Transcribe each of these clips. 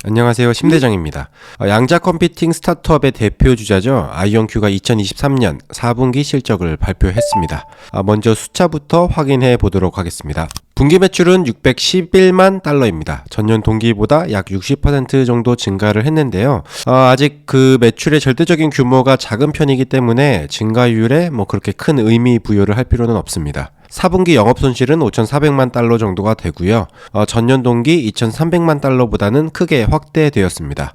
안녕하세요. 심대정입니다. 양자 컴퓨팅 스타트업의 대표 주자죠. 아이온큐가 2023년 4분기 실적을 발표했습니다. 먼저 숫자부터 확인해 보도록 하겠습니다. 분기 매출은 611만 달러입니다. 전년 동기보다 약 60% 정도 증가를 했는데요. 아직 그 매출의 절대적인 규모가 작은 편이기 때문에 증가율에 그렇게 큰 의미 부여를 할 필요는 없습니다. 4분기 영업손실은 5,400만 달러 정도가 되고요. 전년 동기 2,300만 달러보다는 크게 확대되었습니다.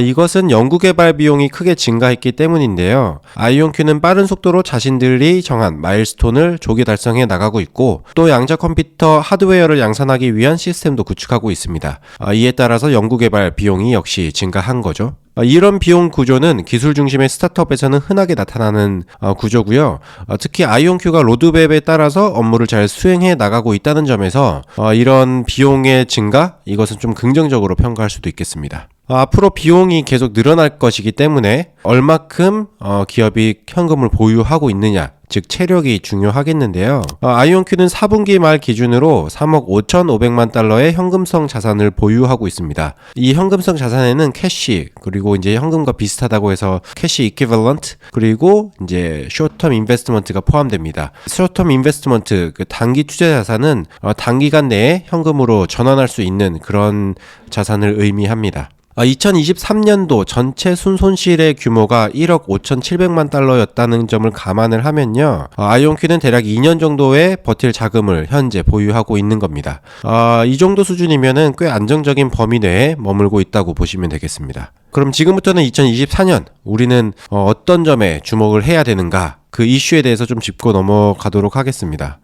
이것은 연구개발 비용이 크게 증가했기 때문인데요. 아이온큐는 빠른 속도로 자신들이 정한 마일스톤을 조기 달성해 나가고 있고, 또 양자 컴퓨터 하드웨어를 양산하기 위한 시스템도 구축하고 있습니다. 이에 따라서 연구개발 비용이 역시 증가한 거죠. 이런 비용 구조는 기술 중심의 스타트업에서는 흔하게 나타나는 구조고요. 특히 아이온큐가 로드맵에 따라서 업무를 잘 수행해 나가고 있다는 점에서 이런 비용의 증가, 이것은 좀 긍정적으로 평가할 수도 있겠습니다. 앞으로 비용이 계속 늘어날 것이기 때문에 얼마큼 기업이 현금을 보유하고 있느냐, 즉 체력이 중요하겠는데요. 아이온큐는 4분기 말 기준으로 3억 5,500만 달러의 현금성 자산을 보유하고 있습니다. 이 현금성 자산에는 캐시, 그리고 이제 현금과 비슷하다고 해서 캐시 이퀴벌런트, 그리고 이제 숏텀 인베스트먼트가 포함됩니다. 숏텀 인베스트먼트, 그 단기 투자 자산은 단기간 내에 현금으로 전환할 수 있는 그런 자산을 의미합니다. 2023년도 전체 순손실의 규모가 1억 5,700만 달러였다는 점을 감안을 하면요, 아이온큐는 대략 2년 정도의 버틸 자금을 현재 보유하고 있는 겁니다. 이 정도 수준이면은 꽤 안정적인 범위 내에 머물고 있다고 보시면 되겠습니다. 그럼 지금부터는 2024년 우리는 어떤 점에 주목을 해야 되는가, 그 이슈에 대해서 좀 짚고 넘어가도록 하겠습니다.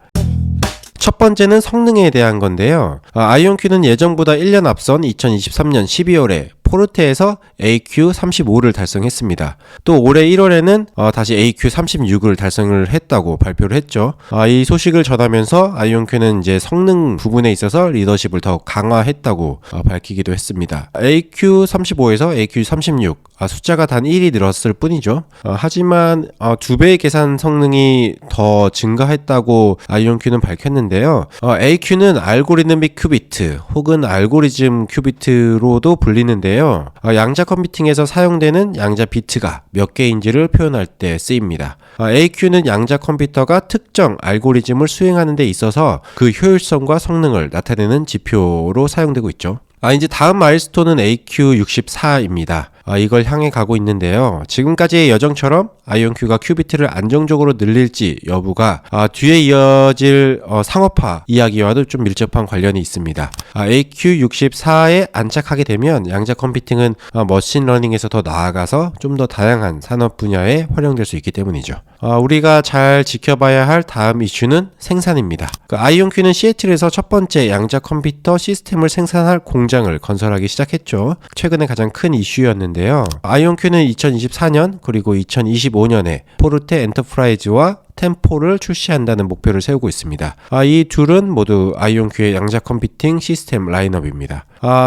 첫 번째는 성능에 대한 건데요. 아이온큐는 예정보다 1년 앞선 2023년 12월에 포르테에서 AQ35를 달성했습니다. 또 올해 1월에는 다시 AQ36을 달성을 했다고 발표를 했죠. 이 소식을 전하면서 아이온큐는 이제 성능 부분에 있어서 리더십을 더 강화했다고 밝히기도 했습니다. AQ35에서 AQ36, 숫자가 단 1이 늘었을 뿐이죠. 하지만 2배의 계산 성능이 더 증가했다고 아이온큐는 밝혔는데요. AQ는 알고리즘믹 큐비트 혹은 알고리즘 큐비트로도 불리는데요. 양자 컴퓨팅에서 사용되는 양자 비트가 몇 개인지를 표현할 때 쓰입니다. AQ는 양자 컴퓨터가 특정 알고리즘을 수행하는 데 있어서 그 효율성과 성능을 나타내는 지표로 사용되고 있죠. 이제 다음 마일스톤은 AQ64입니다. 이걸 향해 가고 있는데요. 지금까지의 여정처럼 아이온큐가 큐비트를 안정적으로 늘릴지 여부가 뒤에 이어질 상업화 이야기와도 좀 밀접한 관련이 있습니다. AQ64에 안착하게 되면 양자 컴퓨팅은 머신러닝에서 더 나아가서 좀 더 다양한 산업 분야에 활용될 수 있기 때문이죠. 우리가 잘 지켜봐야 할 다음 이슈는 생산입니다. 아이온큐는 시애틀에서 첫 번째 양자 컴퓨터 시스템을 생산할 공장을 건설하기 시작했죠. 최근에 가장 큰 이슈였는데요. 아이온큐는 2024년 그리고 2025년에 포르테 엔터프라이즈와 템포를 출시한다는 목표를 세우고 있습니다. 이 둘은 모두 아이온큐의 양자 컴퓨팅 시스템 라인업입니다.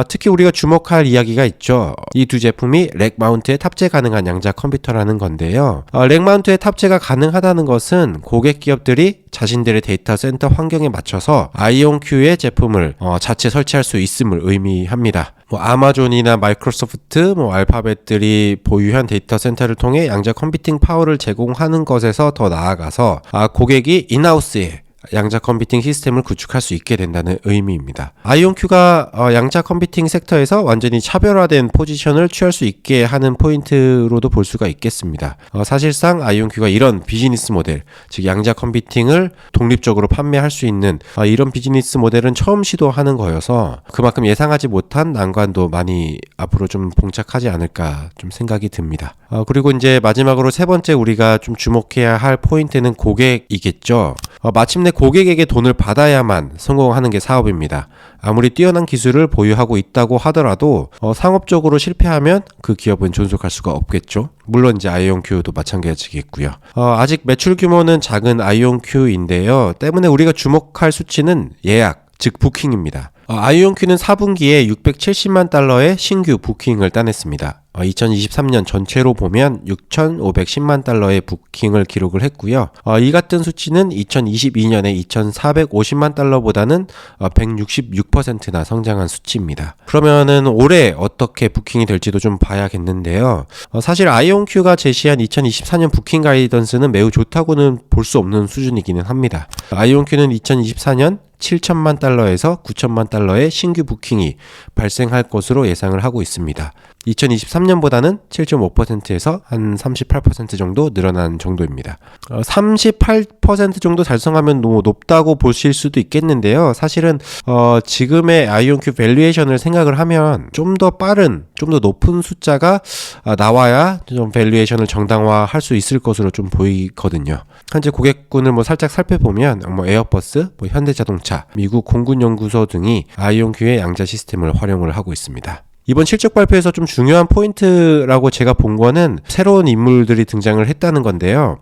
특히 우리가 주목할 이야기가 있죠. 이 두 제품이 렉 마운트에 탑재 가능한 양자 컴퓨터라는 건데요. 렉 마운트에 탑재가 가능하다는 것은 고객 기업들이 자신들의 데이터 센터 환경에 맞춰서 아이온큐의 제품을 자체 설치할 수 있음을 의미합니다. 아마존이나 마이크로소프트, 알파벳들이 보유한 데이터 센터를 통해 양자 컴퓨팅 파워를 제공하는 것에서 더 나아가서 고객이 인하우스에 양자 컴퓨팅 시스템을 구축할 수 있게 된다는 의미입니다. 아이온큐가 양자 컴퓨팅 섹터에서 완전히 차별화된 포지션을 취할 수 있게 하는 포인트로도 볼 수가 있겠습니다. 사실상 아이온큐가 이런 비즈니스 모델, 즉 양자 컴퓨팅을 독립적으로 판매할 수 있는 이런 비즈니스 모델은 처음 시도하는 거여서 그만큼 예상하지 못한 난관도 많이 앞으로 좀 봉착하지 않을까 좀 생각이 듭니다. 그리고 이제 마지막으로 세 번째 우리가 좀 주목해야 할 포인트는 고객이겠죠. 마침내 고객에게 돈을 받아야만 성공하는 게 사업입니다. 아무리 뛰어난 기술을 보유하고 있다고 하더라도 상업적으로 실패하면 그 기업은 존속할 수가 없겠죠. 물론 이제 아이온큐도 마찬가지겠고요. 아직 매출 규모는 작은 아이온큐인데요. 때문에 우리가 주목할 수치는 예약, 즉 부킹입니다. 아이온큐는 4분기에 670만 달러의 신규 부킹을 따냈습니다. 2023년 전체로 보면 6,510만 달러의 부킹을 기록을 했고요. 이 같은 수치는 2022년에 2,450만 달러보다는 166%나 성장한 수치입니다. 그러면은 올해 어떻게 부킹이 될지도 좀 봐야겠는데요. 사실 아이온큐가 제시한 2024년 부킹 가이던스는 매우 좋다고는 볼 수 없는 수준이기는 합니다. 아이온큐는 2024년 7천만 달러에서 9천만 달러의 신규 부킹이 발생할 것으로 예상을 하고 있습니다. 2023년보다는 7.5%에서 한 38% 정도 늘어난 정도입니다. 38% 정도 달성하면 너무 높다고 보실 수도 있겠는데요. 사실은 지금의 아이온큐 밸류에이션을 생각을 하면 좀 더 빠른, 좀 더 높은 숫자가 나와야 좀 밸류에이션을 정당화할 수 있을 것으로 좀 보이거든요. 현재 고객군을 살짝 살펴보면 에어버스, 현대자동차, 미국 공군연구소 등이 아이온큐의 양자 시스템을 활용을 하고 있습니다. 이번 실적 발표에서 좀 중요한 포인트라고 제가 본 거는 새로운 인물들이 등장을 했다는 건데요.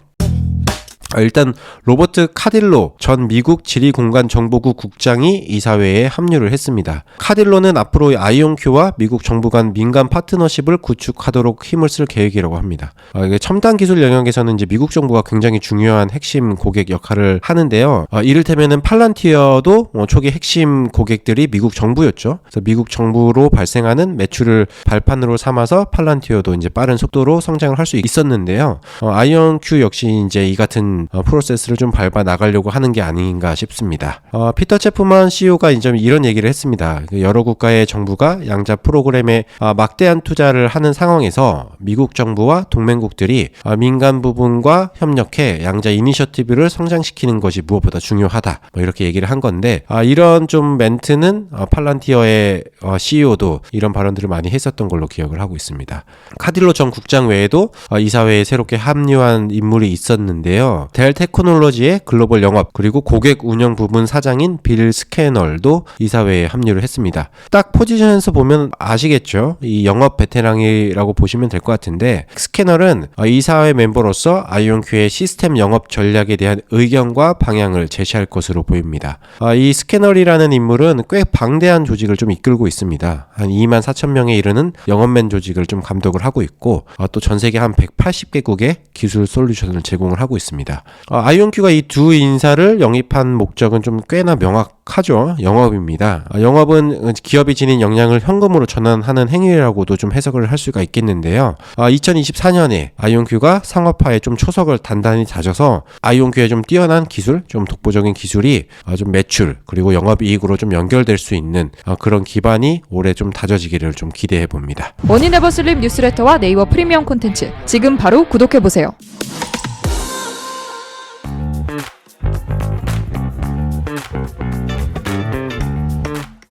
일단 로버트 카딜로 전 미국 지리공간정보국 국장이 이사회에 합류를 했습니다. 카딜로는 앞으로 아이온큐와 미국 정부 간 민간 파트너십을 구축하도록 힘을 쓸 계획이라고 합니다. 첨단 기술 영역에서는 이제 미국 정부가 굉장히 중요한 핵심 고객 역할을 하는데요. 이를테면은 팔란티어도 초기 핵심 고객들이 미국 정부였죠. 그래서 미국 정부로 발생하는 매출을 발판으로 삼아서 팔란티어도 이제 빠른 속도로 성장을 할 수 있었는데요. 아이온큐 역시 이제 이 같은 프로세스를 좀 밟아 나가려고 하는 게 아닌가 싶습니다. 피터 체프만 CEO가 이제 이런 얘기를 했습니다. 여러 국가의 정부가 양자 프로그램에 막대한 투자를 하는 상황에서 미국 정부와 동맹국들이 민간 부분과 협력해 양자 이니셔티브를 성장시키는 것이 무엇보다 중요하다. 이렇게 얘기를 한 건데 이런 좀 멘트는 팔란티어의 CEO도 이런 발언들을 많이 했었던 걸로 기억을 하고 있습니다. 카딜로 전 국장 외에도 이사회에 새롭게 합류한 인물이 있었는데요. 델 테크놀로지의 글로벌 영업 그리고 고객 운영 부분 사장인 빌 스캐널도 이사회에 합류를 했습니다. 딱 포지션에서 보면 아시겠죠? 이 영업 베테랑이라고 보시면 될 것 같은데 스캐널은 이사회 멤버로서 아이온큐의 시스템 영업 전략에 대한 의견과 방향을 제시할 것으로 보입니다. 이 스캐널이라는 인물은 꽤 방대한 조직을 좀 이끌고 있습니다. 한 2만 4천 명에 이르는 영업맨 조직을 좀 감독을 하고 있고 또 전 세계 한 180개국의 기술 솔루션을 제공을 하고 있습니다. 아이온큐가 이 두 인사를 영입한 목적은 좀 꽤나 명확하죠. 영업입니다. 영업은 기업이 지닌 역량을 현금으로 전환하는 행위라고도 좀 해석을 할 수가 있겠는데요. 2024년에 아이온큐가 상업화에 좀 초석을 단단히 다져서 아이온큐의 좀 뛰어난 기술, 좀 독보적인 기술이 좀 매출 그리고 영업이익으로 좀 연결될 수 있는 그런 기반이 올해 좀 다져지기를 좀 기대해 봅니다. 머니네버슬립 뉴스레터와 네이버 프리미엄 콘텐츠 지금 바로 구독해보세요.